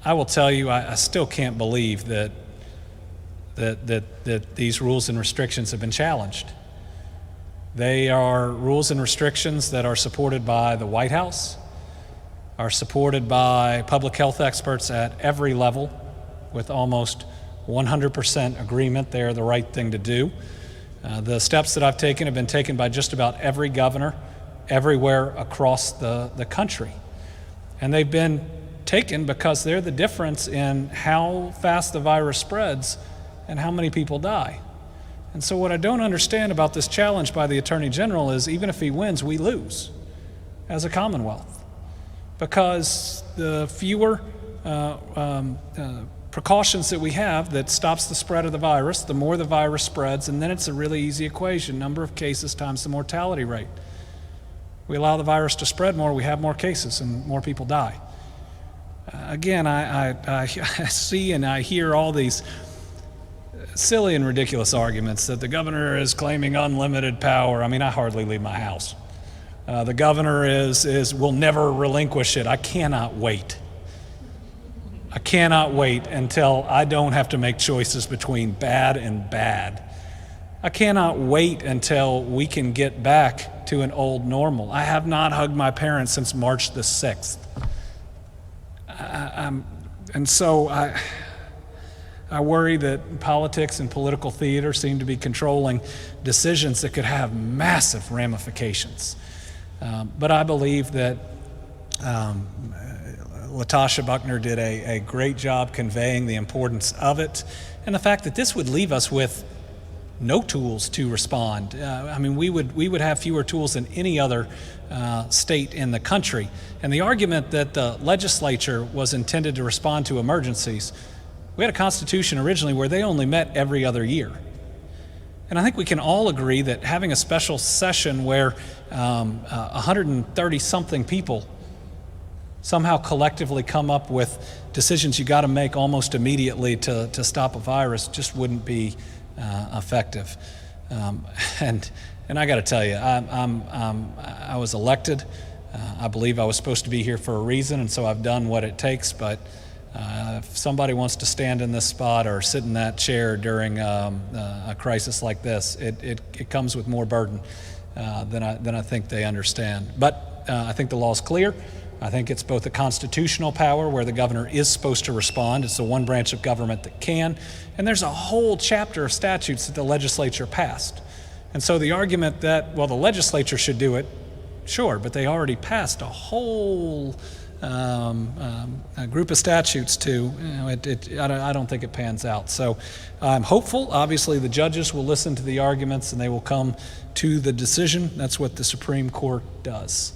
I will tell you, I still can't believe that these rules and restrictions have been challenged. They are rules and restrictions that are supported by the White House, are supported by public health experts at every level, with almost 100% agreement they're the right thing to do. The steps that I've taken have been taken by just about every governor everywhere across the country. And they've been taken because they're the difference in how fast the virus spreads and how many people die. And so what I don't understand about this challenge by the Attorney General is even if he wins, we lose as a Commonwealth, because the fewer precautions that we have that stops the spread of the virus, the more the virus spreads, and then it's a really easy equation, number of cases times the mortality rate. We allow the virus to spread more, we have more cases and more people die. Again, I see and I hear all these silly and ridiculous arguments that the governor is claiming unlimited power. I mean, I hardly leave my house. The governor will never relinquish it. I cannot wait. I cannot wait until I don't have to make choices between bad and bad. I cannot wait until we can get back to an old normal. I have not hugged my parents since March the 6th. And so I worry that politics and political theater seem to be controlling decisions that could have massive ramifications. But I believe that Latasha Buckner did a great job conveying the importance of it, and the fact that this would leave us with no tools to respond. I mean, we would have fewer tools than any other state in the country. And the argument that the legislature was intended to respond to emergencies, we had a constitution originally where they only met every other year. And I think we can all agree that having a special session where 130-something people somehow collectively come up with decisions you got to make almost immediately to stop a virus just wouldn't be effective. And I got to tell you, I was elected. I believe I was supposed to be here for a reason, and so I've done what it takes. But if somebody wants to stand in this spot or sit in that chair during a crisis like this, it comes with more burden than I think they understand. But I think the law is clear. I think it's both a constitutional power where the governor is supposed to respond. It's the one branch of government that can. And there's a whole chapter of statutes that the legislature passed. And so the argument that, well, the legislature should do it, sure, but they already passed a whole a group of statutes too. I don't think it pans out. So I'm hopeful. Obviously, the judges will listen to the arguments and they will come to the decision. That's what the Supreme Court does.